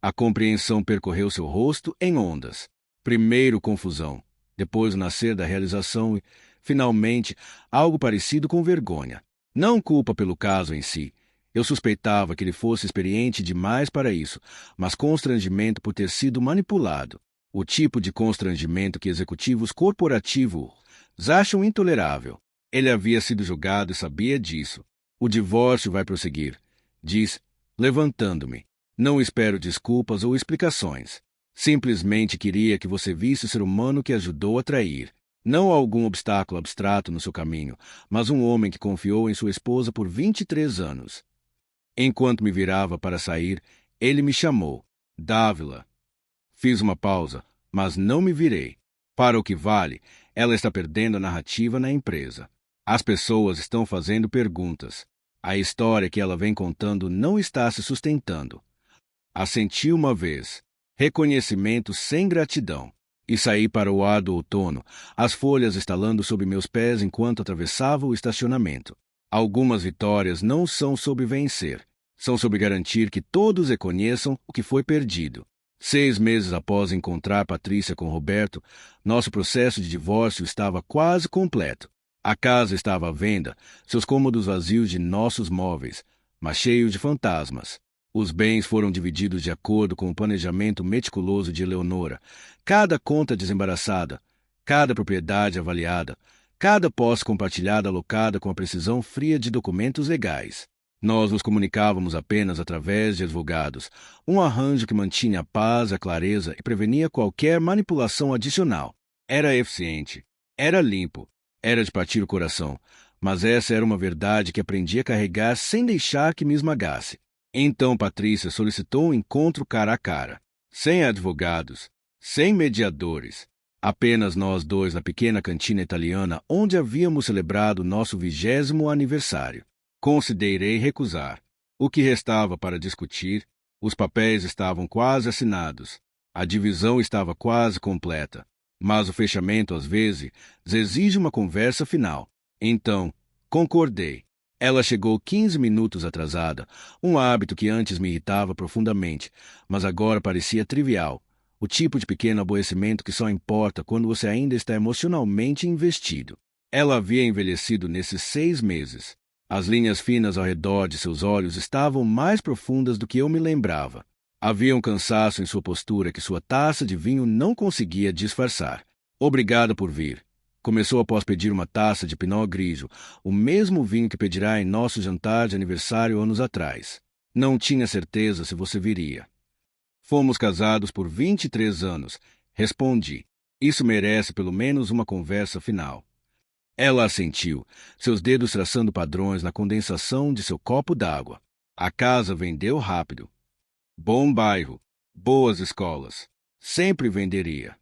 A compreensão percorreu seu rosto em ondas. Primeiro confusão, depois o nascer da realização e, finalmente, algo parecido com vergonha. Não culpa pelo caso em si. Eu suspeitava que ele fosse experiente demais para isso, mas constrangimento por ter sido manipulado. O tipo de constrangimento que executivos corporativos acham intolerável. Ele havia sido julgado e sabia disso. O divórcio vai prosseguir, disse, levantando-me. Não espero desculpas ou explicações. Simplesmente queria que você visse o ser humano que ajudou a trair. Não algum obstáculo abstrato no seu caminho, mas um homem que confiou em sua esposa por 23 anos. Enquanto me virava para sair, ele me chamou. Dávila. Fiz uma pausa, mas não me virei. Para o que vale, ela está perdendo a narrativa na empresa. As pessoas estão fazendo perguntas. A história que ela vem contando não está se sustentando. Assenti uma vez. Reconhecimento sem gratidão. E saí para o ar do outono, as folhas estalando sob meus pés enquanto atravessava o estacionamento. Algumas vitórias não são sobre vencer, são sobre garantir que todos reconheçam o que foi perdido. 6 meses após encontrar Patrícia com Roberto, nosso processo de divórcio estava quase completo. A casa estava à venda, seus cômodos vazios de nossos móveis, mas cheios de fantasmas. Os bens foram divididos de acordo com o planejamento meticuloso de Eleonora. Cada conta desembaraçada, cada propriedade avaliada, cada posse compartilhada alocada com a precisão fria de documentos legais. Nós nos comunicávamos apenas através de advogados, um arranjo que mantinha a paz, a clareza e prevenia qualquer manipulação adicional. Era eficiente, era limpo, era de partir o coração, mas essa era uma verdade que aprendi a carregar sem deixar que me esmagasse. Então Patrícia solicitou um encontro cara a cara, sem advogados, sem mediadores, apenas nós dois na pequena cantina italiana onde havíamos celebrado nosso 20º aniversário. Considerei recusar. O que restava para discutir? Os papéis estavam quase assinados. A divisão estava quase completa. Mas o fechamento, às vezes, exige uma conversa final. Então, concordei. Ela chegou 15 minutos atrasada, um hábito que antes me irritava profundamente, mas agora parecia trivial, o tipo de pequeno aborrecimento que só importa quando você ainda está emocionalmente investido. Ela havia envelhecido nesses 6 meses. As linhas finas ao redor de seus olhos estavam mais profundas do que eu me lembrava. Havia um cansaço em sua postura que sua taça de vinho não conseguia disfarçar. Obrigado por vir. Começou após pedir uma taça de Pinot Grigio, o mesmo vinho que pedirá em nosso jantar de aniversário anos atrás. Não tinha certeza se você viria. Fomos casados por 23 anos, respondi. Isso merece pelo menos uma conversa final. Ela assentiu, seus dedos traçando padrões na condensação de seu copo d'água. A casa vendeu rápido. Bom bairro, boas escolas. Sempre venderia.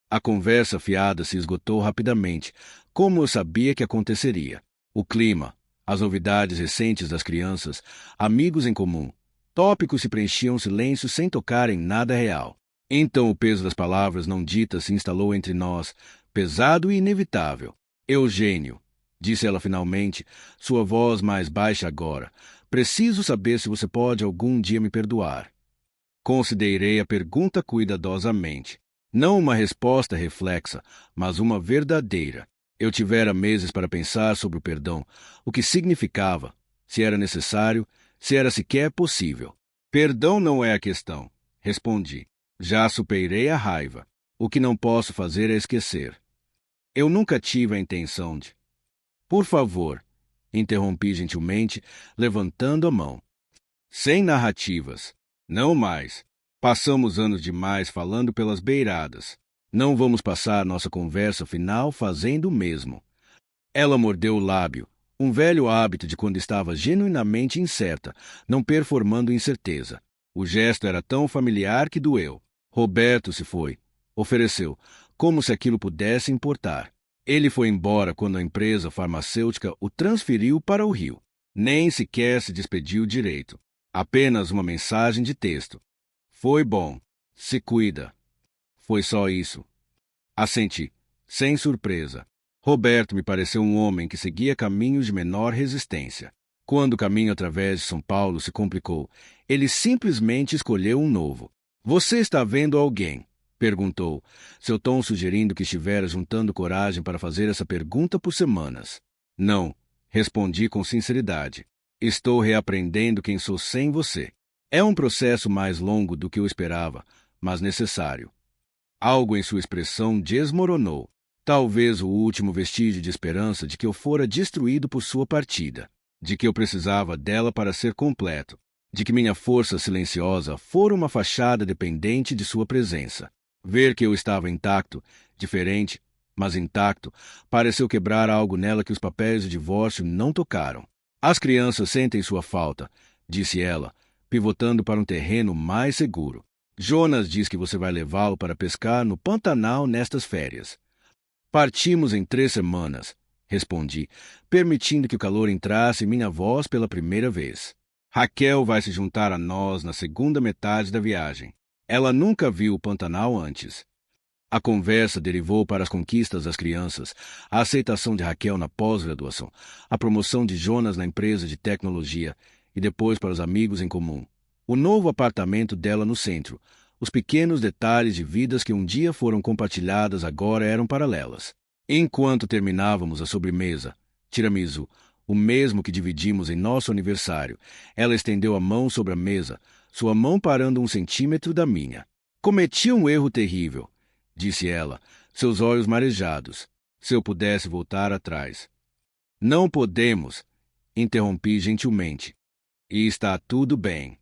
A conversa fiada se esgotou rapidamente, como eu sabia que aconteceria. O clima, as novidades recentes das crianças, amigos em comum, tópicos se preenchiam silêncio sem tocar em nada real. Então o peso das palavras não ditas se instalou entre nós, pesado e inevitável. Eugênio, disse ela finalmente, sua voz mais baixa agora, preciso saber se você pode algum dia me perdoar. Considerei a pergunta cuidadosamente. Não uma resposta reflexa, mas uma verdadeira. Eu tivera meses para pensar sobre o perdão, o que significava, se era necessário, se era sequer possível. Perdão não é a questão, respondi. Já superei a raiva. O que não posso fazer é esquecer. Eu nunca tive a intenção de... Por favor, interrompi gentilmente, levantando a mão. Sem narrativas. Não mais. Passamos anos demais falando pelas beiradas. Não vamos passar nossa conversa final fazendo o mesmo. Ela mordeu o lábio, um velho hábito de quando estava genuinamente incerta, não performando incerteza. O gesto era tão familiar que doeu. Roberto se foi. Ofereceu, como se aquilo pudesse importar. Ele foi embora quando a empresa farmacêutica o transferiu para o Rio. Nem sequer se despediu direito. Apenas uma mensagem de texto. Foi bom. Se cuida. Foi só isso. Assenti, sem surpresa. Roberto me pareceu um homem que seguia caminhos de menor resistência. Quando o caminho através de São Paulo se complicou, ele simplesmente escolheu um novo. Você está vendo alguém? Perguntou, seu tom sugerindo que estivera juntando coragem para fazer essa pergunta por semanas. Não, respondi com sinceridade. Estou reaprendendo quem sou sem você. É um processo mais longo do que eu esperava, mas necessário. Algo em sua expressão desmoronou. Talvez o último vestígio de esperança de que eu fora destruído por sua partida, de que eu precisava dela para ser completo, de que minha força silenciosa fora uma fachada dependente de sua presença. Ver que eu estava intacto, diferente, mas intacto, pareceu quebrar algo nela que os papéis de divórcio não tocaram. As crianças sentem sua falta, disse ela, pivotando para um terreno mais seguro. Jonas diz que você vai levá-lo para pescar no Pantanal nestas férias. Partimos em 3 semanas, respondi, permitindo que o calor entrasse em minha voz pela primeira vez. Raquel vai se juntar a nós na segunda metade da viagem. Ela nunca viu o Pantanal antes. A conversa derivou para as conquistas das crianças, a aceitação de Raquel na pós-graduação, a promoção de Jonas na empresa de tecnologia e depois para os amigos em comum. O novo apartamento dela no centro, os pequenos detalhes de vidas que um dia foram compartilhadas agora eram paralelas. Enquanto terminávamos a sobremesa, tiramisu, o mesmo que dividimos em nosso aniversário, ela estendeu a mão sobre a mesa, sua mão parando 1 centímetro da minha. Cometi um erro terrível, disse ela, seus olhos marejados. Se eu pudesse voltar atrás. Não podemos, interrompi gentilmente. E está tudo bem.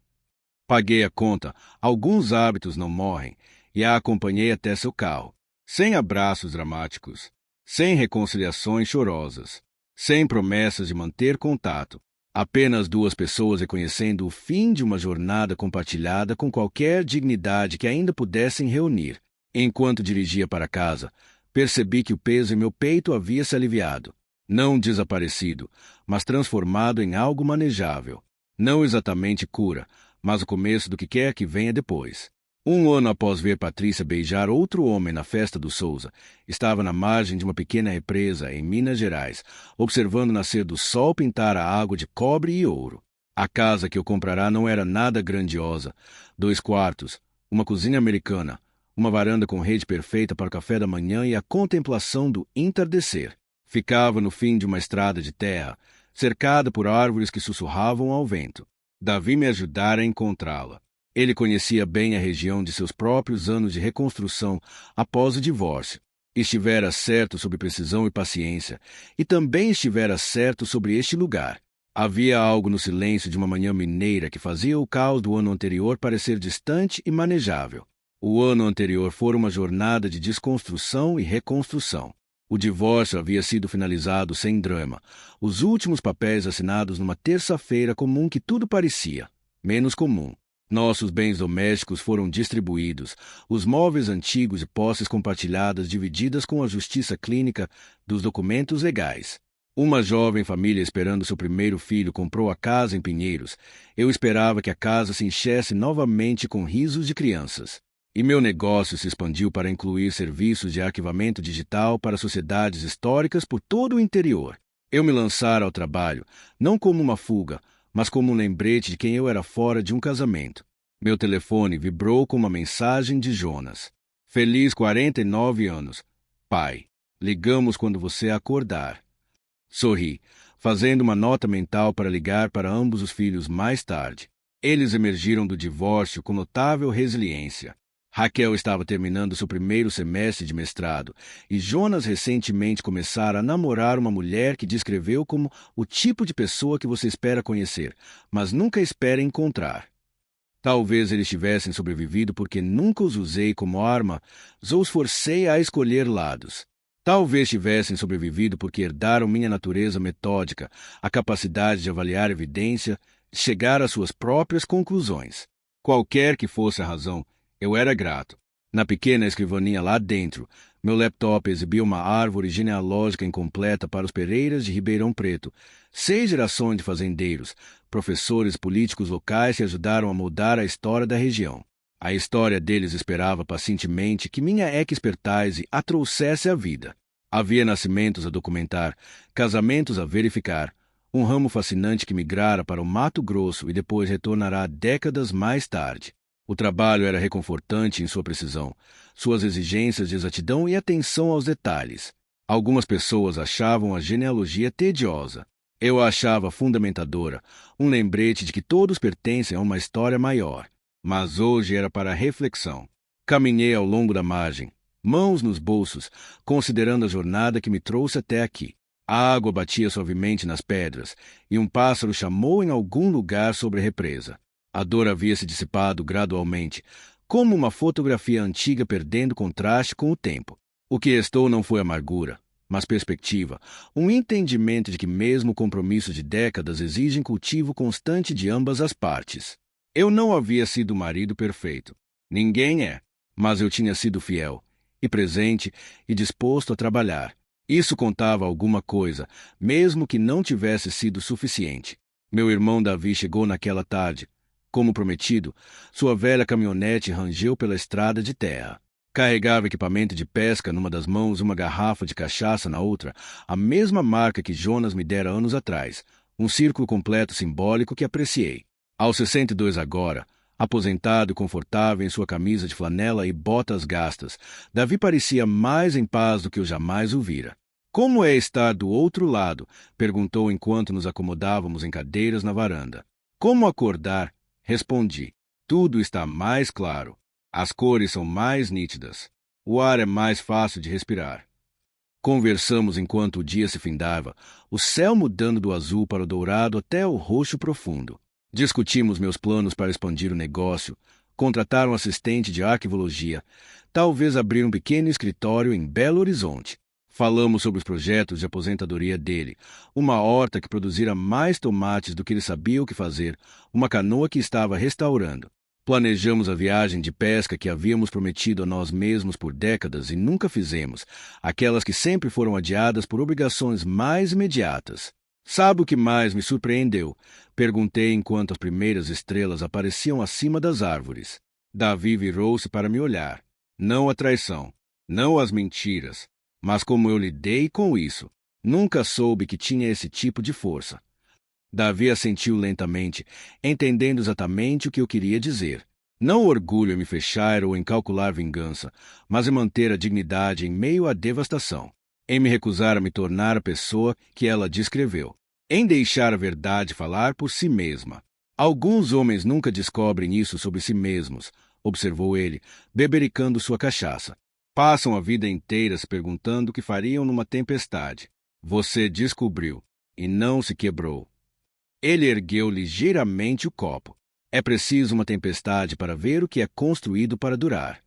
Paguei a conta, alguns hábitos não morrem, e a acompanhei até seu carro, sem abraços dramáticos, sem reconciliações chorosas, sem promessas de manter contato. Apenas 2 pessoas reconhecendo o fim de uma jornada compartilhada com qualquer dignidade que ainda pudessem reunir. Enquanto dirigia para casa, percebi que o peso em meu peito havia se aliviado. Não desaparecido, mas transformado em algo manejável. Não exatamente cura, mas o começo do que quer que venha depois. 1 ano após ver Patrícia beijar outro homem na festa do Souza, estava na margem de uma pequena represa em Minas Gerais, observando o nascer do sol pintar a água de cobre e ouro. A casa que eu comprará não era nada grandiosa. 2 quartos, uma cozinha americana, uma varanda com rede perfeita para o café da manhã e a contemplação do entardecer. Ficava no fim de uma estrada de terra, cercada por árvores que sussurravam ao vento. Davi me ajudara a encontrá-la. Ele conhecia bem a região de seus próprios anos de reconstrução após o divórcio. Estivera certo sobre precisão e paciência, e também estivera certo sobre este lugar. Havia algo no silêncio de uma manhã mineira que fazia o caos do ano anterior parecer distante e manejável. O ano anterior fora uma jornada de desconstrução e reconstrução. O divórcio havia sido finalizado sem drama. Os últimos papéis assinados numa terça-feira comum que tudo parecia menos comum. Nossos bens domésticos foram distribuídos, os móveis antigos e posses compartilhadas divididas com a justiça clínica dos documentos legais. Uma jovem família esperando seu primeiro filho comprou a casa em Pinheiros. Eu esperava que a casa se enchesse novamente com risos de crianças. E meu negócio se expandiu para incluir serviços de arquivamento digital para sociedades históricas por todo o interior. Eu me lançara ao trabalho, não como uma fuga, mas como um lembrete de quem eu era fora de um casamento. Meu telefone vibrou com uma mensagem de Jonas. Feliz 49 anos. Pai, ligamos quando você acordar. Sorri, fazendo uma nota mental para ligar para ambos os filhos mais tarde. Eles emergiram do divórcio com notável resiliência. Raquel estava terminando seu primeiro semestre de mestrado e Jonas recentemente começara a namorar uma mulher que descreveu como o tipo de pessoa que você espera conhecer, mas nunca espera encontrar. Talvez eles tivessem sobrevivido porque nunca os usei como arma ou os forcei a escolher lados. Talvez tivessem sobrevivido porque herdaram minha natureza metódica, a capacidade de avaliar evidência, de chegar às suas próprias conclusões. Qualquer que fosse a razão, eu era grato. Na pequena escrivaninha lá dentro, meu laptop exibia uma árvore genealógica incompleta para os Pereiras de Ribeirão Preto, 6 gerações de fazendeiros, professores políticos locais que ajudaram a moldar a história da região. A história deles esperava pacientemente que minha expertise a trouxesse à vida. Havia nascimentos a documentar, casamentos a verificar, um ramo fascinante que migrara para o Mato Grosso e depois retornará décadas mais tarde. O trabalho era reconfortante em sua precisão, suas exigências de exatidão e atenção aos detalhes. Algumas pessoas achavam a genealogia tediosa. Eu a achava fundamentadora, um lembrete de que todos pertencem a uma história maior. Mas hoje era para reflexão. Caminhei ao longo da margem, mãos nos bolsos, considerando a jornada que me trouxe até aqui. A água batia suavemente nas pedras, e um pássaro chamou em algum lugar sobre a represa. A dor havia se dissipado gradualmente, como uma fotografia antiga perdendo contraste com o tempo. O que restou não foi amargura, mas perspectiva, um entendimento de que mesmo o compromisso de décadas exige cultivo constante de ambas as partes. Eu não havia sido o marido perfeito. Ninguém é, mas eu tinha sido fiel, e presente, e disposto a trabalhar. Isso contava alguma coisa, mesmo que não tivesse sido suficiente. Meu irmão Davi chegou naquela tarde. Como prometido, sua velha caminhonete rangeu pela estrada de terra. Carregava equipamento de pesca numa das mãos e uma garrafa de cachaça na outra, a mesma marca que Jonas me dera anos atrás, um círculo completo simbólico que apreciei. Aos 62 agora, aposentado e confortável em sua camisa de flanela e botas gastas, Davi parecia mais em paz do que eu jamais o vira. Como é estar do outro lado? Perguntou enquanto nos acomodávamos em cadeiras na varanda. Como acordar? Respondi. Tudo está mais claro. As cores são mais nítidas. O ar é mais fácil de respirar. Conversamos enquanto o dia se findava, o céu mudando do azul para o dourado até o roxo profundo. Discutimos meus planos para expandir o negócio, contratar um assistente de arquivologia, talvez abrir um pequeno escritório em Belo Horizonte. Falamos sobre os projetos de aposentadoria dele, uma horta que produzira mais tomates do que ele sabia o que fazer, uma canoa que estava restaurando. Planejamos a viagem de pesca que havíamos prometido a nós mesmos por décadas e nunca fizemos, aquelas que sempre foram adiadas por obrigações mais imediatas. Sabe o que mais me surpreendeu? Perguntei enquanto as primeiras estrelas apareciam acima das árvores. Davi virou-se para me olhar. Não a traição, não as mentiras, mas como eu lidei com isso. Nunca soube que tinha esse tipo de força. Davi assentiu lentamente, entendendo exatamente o que eu queria dizer. Não orgulho em me fechar ou em calcular vingança, mas em manter a dignidade em meio à devastação. Em me recusar a me tornar a pessoa que ela descreveu. em deixar a verdade falar por si mesma. Alguns homens nunca descobrem isso sobre si mesmos, observou ele, bebericando sua cachaça. Passam a vida inteira se perguntando o que fariam numa tempestade. Você descobriu, e não se quebrou. Ele ergueu ligeiramente o copo. É preciso uma tempestade para ver o que é construído para durar.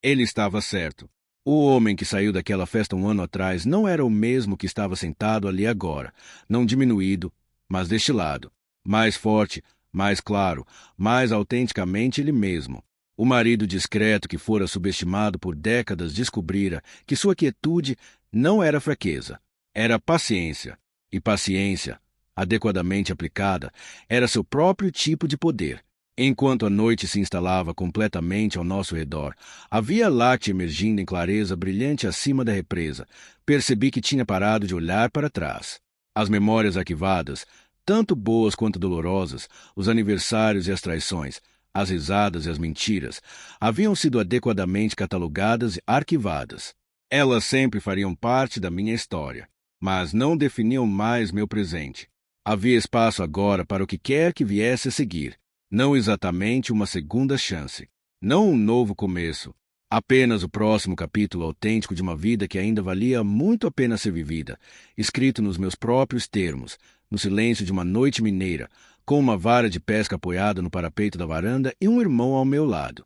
Ele estava certo. O homem que saiu daquela festa um ano atrás não era o mesmo que estava sentado ali agora, não diminuído, mas destilado, mais forte, mais claro, mais autenticamente ele mesmo. O marido discreto que fora subestimado por décadas descobrira que sua quietude não era fraqueza, era paciência. E paciência, adequadamente aplicada, era seu próprio tipo de poder. Enquanto a noite se instalava completamente ao nosso redor, a Via Láctea emergindo em clareza brilhante acima da represa, percebi que tinha parado de olhar para trás. As memórias arquivadas, tanto boas quanto dolorosas, os aniversários e as traições, as risadas e as mentiras, haviam sido adequadamente catalogadas e arquivadas. Elas sempre fariam parte da minha história, mas não definiam mais meu presente. Havia espaço agora para o que quer que viesse a seguir. Não exatamente uma segunda chance. Não um novo começo. Apenas o próximo capítulo autêntico de uma vida que ainda valia muito a pena ser vivida, escrito nos meus próprios termos, no silêncio de uma noite mineira, com uma vara de pesca apoiada no parapeito da varanda e um irmão ao meu lado.